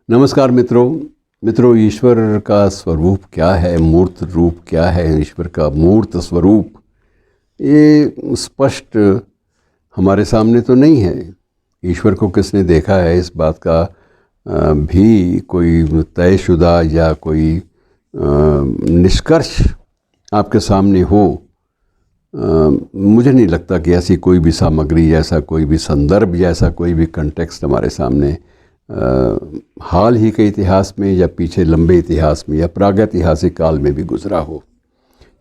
नमस्कार मित्रों, ईश्वर का स्वरूप क्या है, मूर्त रूप क्या है, ईश्वर का मूर्त स्वरूप ये स्पष्ट हमारे सामने तो नहीं है। ईश्वर को किसने देखा है, इस बात का भी कोई तयशुदा या कोई निष्कर्ष आपके सामने हो। मुझे नहीं लगता कि ऐसी कोई भी सामग्री, ऐसा कोई भी संदर्भ या ऐसा कोई भी कंटेक्स्ट हमारे सामने हाल ही के इतिहास में या पीछे लंबे इतिहास में या प्रागैतिहासिक काल में भी गुजरा हो।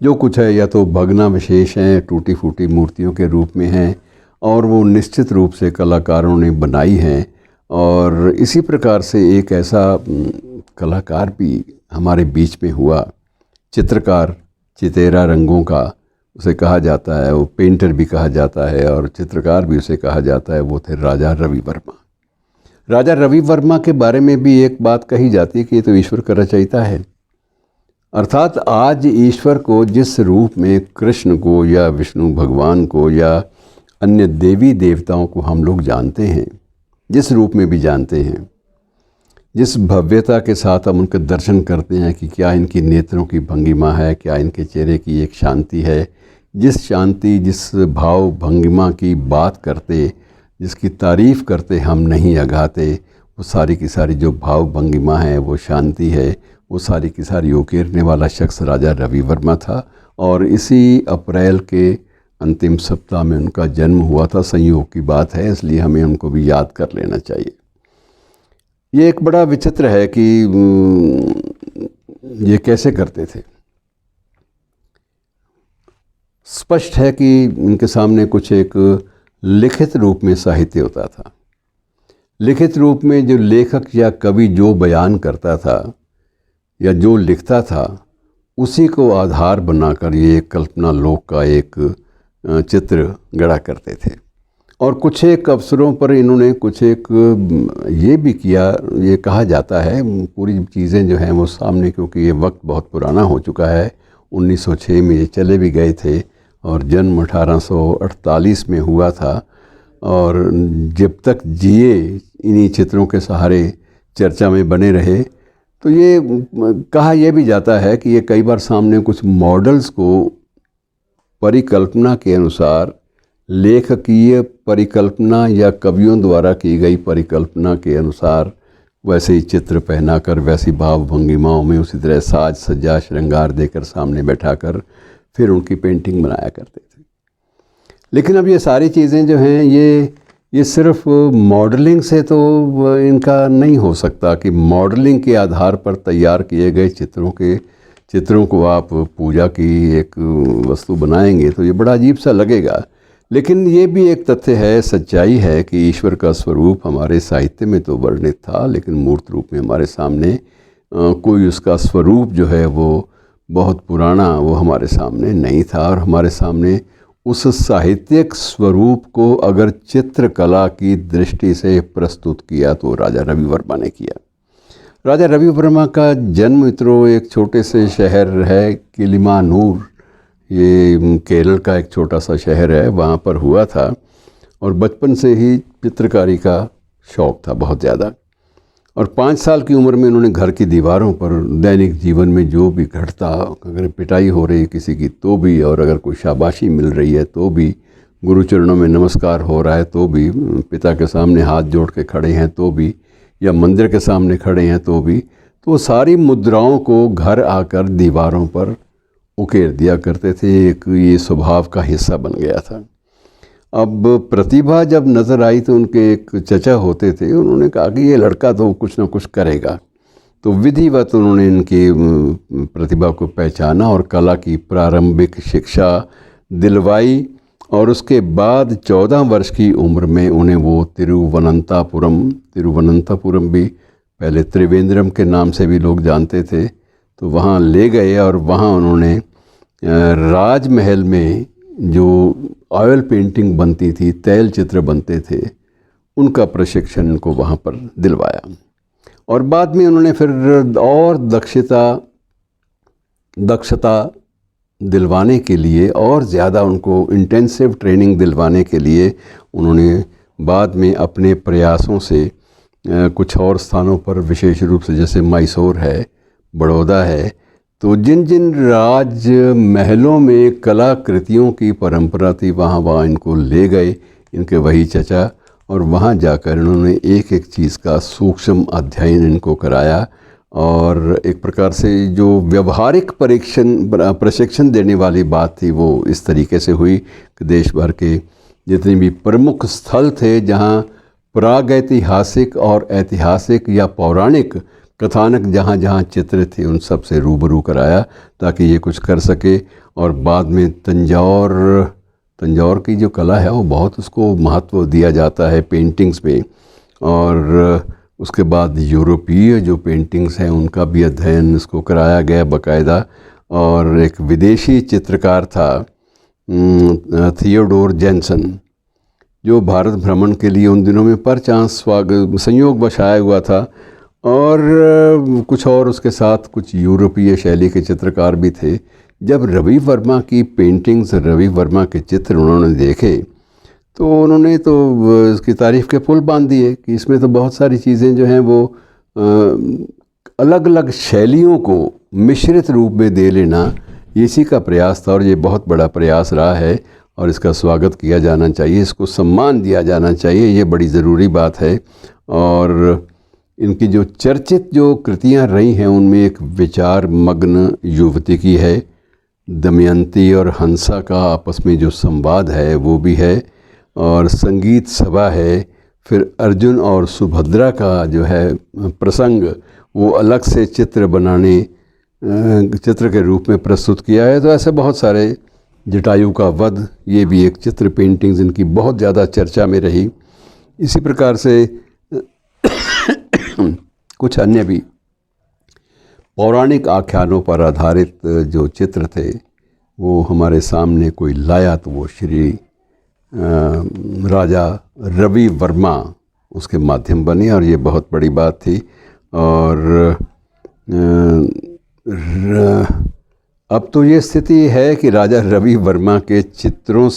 जो कुछ है या तो भग्नावशेष हैं, टूटी फूटी मूर्तियों के रूप में हैं, और वो निश्चित रूप से कलाकारों ने बनाई हैं। और इसी प्रकार से एक ऐसा कलाकार भी हमारे बीच में हुआ, चित्रकार, चितेरा रंगों का उसे कहा जाता है, वो पेंटर भी कहा जाता है और चित्रकार भी उसे कहा जाता है। वो थे राजा रवि वर्मा। राजा रवि वर्मा के बारे में भी एक बात कही जाती है कि ये तो ईश्वर का रचयिता है। अर्थात आज ईश्वर को जिस रूप में कृष्ण को या विष्णु भगवान को या अन्य देवी देवताओं को हम लोग जानते हैं, जिस रूप में भी जानते हैं, जिस भव्यता के साथ हम उनके दर्शन करते हैं कि क्या इनकी नेत्रों की भंगिमा है, क्या इनके चेहरे की एक शांति है, जिस शांति, जिस भाव भंगिमा की बात करते, जिसकी तारीफ़ करते हम नहीं अघाते, वो सारी की सारी जो भाव भंगिमा है, वो शांति है, वो सारी की सारी उकेरने वाला शख्स राजा रवि वर्मा था। और इसी अप्रैल के अंतिम सप्ताह में उनका जन्म हुआ था। संयोग की बात है, इसलिए हमें उनको भी याद कर लेना चाहिए। ये एक बड़ा विचित्र है कि ये कैसे करते थे। स्पष्ट है कि इनके सामने कुछ एक लिखित रूप में साहित्य होता था। लिखित रूप में जो लेखक या कवि जो बयान करता था या जो लिखता था, उसी को आधार बनाकर ये कल्पना लोक का एक चित्र गढ़ा करते थे। और कुछ एक अवसरों पर इन्होंने कुछ एक ये भी किया, ये कहा जाता है, पूरी चीज़ें जो हैं वो सामने, क्योंकि ये वक्त बहुत पुराना हो चुका है। 1906 में ये चले भी गए थे और जन्म 1848 में हुआ था। और जब तक जिए इन्हीं चित्रों के सहारे चर्चा में बने रहे। तो ये कहा यह भी जाता है कि ये कई बार सामने कुछ मॉडल्स को परिकल्पना के अनुसार, लेखकीय परिकल्पना या कवियों द्वारा की गई परिकल्पना के अनुसार वैसे ही चित्र पहनाकर, वैसी भाव भंगिमाओं में उसी तरह साज सज्जा श्रृंगार देकर सामने बैठाकर फिर उनकी पेंटिंग बनाया करते थे। लेकिन अब ये सारी चीज़ें जो हैं ये सिर्फ मॉडलिंग से तो इनका नहीं हो सकता कि मॉडलिंग के आधार पर तैयार किए गए चित्रों को आप पूजा की एक वस्तु बनाएंगे तो ये बड़ा अजीब सा लगेगा। लेकिन ये भी एक तथ्य है, सच्चाई है कि ईश्वर का स्वरूप हमारे साहित्य में तो वर्णित था, लेकिन मूर्त रूप में हमारे सामने कोई उसका स्वरूप जो है वो बहुत पुराना वो हमारे सामने नहीं था। और हमारे सामने उस साहित्यिक स्वरूप को अगर चित्रकला की दृष्टि से प्रस्तुत किया तो राजा रवि वर्मा ने किया। राजा रवि वर्मा का जन्म मित्रों एक छोटे से शहर है किलिमानूर, ये केरल का एक छोटा सा शहर है, वहाँ पर हुआ था। और बचपन से ही चित्रकारी का शौक़ था बहुत ज़्यादा। और 5 साल की उम्र में उन्होंने घर की दीवारों पर दैनिक जीवन में जो भी घटता, अगर पिटाई हो रही है किसी की तो भी, और अगर कोई शाबाशी मिल रही है तो भी, गुरुचरणों में नमस्कार हो रहा है तो भी, पिता के सामने हाथ जोड़ के खड़े हैं तो भी, या मंदिर के सामने खड़े हैं तो भी, तो वो सारी मुद्राओं को घर आकर दीवारों पर उकेर दिया करते थे। एक ये स्वभाव का हिस्सा बन गया था। अब प्रतिभा जब नज़र आई तो उनके एक चचा होते थे, उन्होंने कहा कि ये लड़का तो कुछ ना कुछ करेगा। तो विधिवत उन्होंने इनकी प्रतिभा को पहचाना और कला की प्रारंभिक शिक्षा दिलवाई। और उसके बाद 14 वर्ष की उम्र में उन्हें वो तिरुवनंतपुरम भी पहले त्रिवेंद्रम के नाम से भी लोग जानते थे, तो वहाँ ले गए। और वहाँ उन्होंने राजमहल में जो ऑयल पेंटिंग बनती थी, तैल चित्र बनते थे, उनका प्रशिक्षण इनको वहाँ पर दिलवाया। और बाद में उन्होंने फिर और दक्षता दिलवाने के लिए और ज़्यादा उनको इंटेंसिव ट्रेनिंग दिलवाने के लिए उन्होंने बाद में अपने प्रयासों से कुछ और स्थानों पर विशेष रूप से जैसे मैसूर है, बड़ौदा है, तो जिन जिन राज महलों में कलाकृतियों की परंपरा थी वहाँ इनको ले गए इनके वही चचा, और वहाँ जाकर इन्होंने एक एक चीज़ का सूक्ष्म अध्ययन इनको कराया। और एक प्रकार से जो व्यवहारिक प्रशिक्षण देने वाली बात थी वो इस तरीके से हुई कि देश भर के जितने भी प्रमुख स्थल थे जहाँ प्रागैतिहासिक और ऐतिहासिक या पौराणिक कथानक जहाँ जहाँ चित्र थे उन सब से रूबरू कराया ताकि ये कुछ कर सके। और बाद में तंजौर की जो कला है वो बहुत उसको महत्व दिया जाता है पेंटिंग्स में, और उसके बाद यूरोपीय जो पेंटिंग्स हैं उनका भी अध्ययन इसको कराया गया बाकायदा। और एक विदेशी चित्रकार था थियोडोर जेन्सन, जो भारत भ्रमण के लिए उन दिनों में पर चांस संयोगवश आया हुआ था, और कुछ और उसके साथ कुछ यूरोपीय शैली के चित्रकार भी थे। जब रवि वर्मा की पेंटिंग्स, रवि वर्मा के चित्र उन्होंने देखे तो उन्होंने तो इसकी तारीफ़ के पुल बांध दिए कि इसमें तो बहुत सारी चीज़ें जो हैं वो अलग अलग शैलियों को मिश्रित रूप में दे लेना, इसी का प्रयास था और ये बहुत बड़ा प्रयास रहा है और इसका स्वागत किया जाना चाहिए, इसको सम्मान दिया जाना चाहिए, ये बड़ी ज़रूरी बात है। और इनकी जो चर्चित जो कृतियाँ रही हैं उनमें एक विचार मग्न युवती की है, दमयंती और हंसा का आपस में जो संवाद है वो भी है, और संगीत सभा है। फिर अर्जुन और सुभद्रा का जो है प्रसंग वो अलग से चित्र के रूप में प्रस्तुत किया है। तो ऐसे बहुत सारे, जटायु का वध, ये भी एक चित्र पेंटिंग्स इनकी बहुत ज़्यादा चर्चा में रही। इसी प्रकार से कुछ अन्य भी पौराणिक आख्यानों पर आधारित जो चित्र थे वो हमारे सामने कोई लाया तो वो श्री राजा रवि वर्मा उसके माध्यम बने, और ये बहुत बड़ी बात थी। और अब तो ये स्थिति है कि राजा रवि वर्मा के चित्रों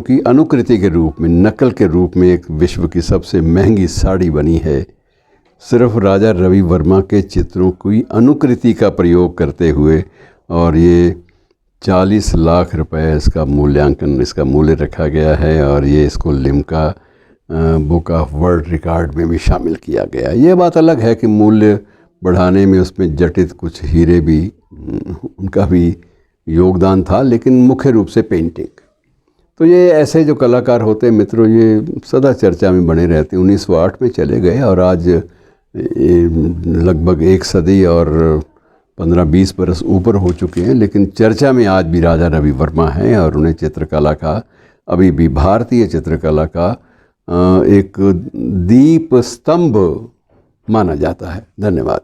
की अनुकृति के रूप में, नकल के रूप में एक विश्व की सबसे महंगी साड़ी बनी है, सिर्फ राजा रवि वर्मा के चित्रों की अनुकृति का प्रयोग करते हुए। और ये 40 लाख रुपए इसका मूल्य रखा गया है, और ये इसको Limca book of world record में भी शामिल किया गया। ये बात अलग है कि मूल्य बढ़ाने में उसमें जटित कुछ हीरे भी, उनका भी योगदान था, लेकिन मुख्य रूप से पेंटिंग। तो ये ऐसे जो कलाकार होते हैं मित्रों, ये सदा चर्चा में बने रहते हैं। 1908 में चले गए और आज लगभग एक सदी और 15-20 बरस ऊपर हो चुके हैं, लेकिन चर्चा में आज भी राजा रवि वर्मा हैं, और उन्हें चित्रकला का, अभी भी भारतीय चित्रकला का एक दीप स्तंभ माना जाता है। धन्यवाद।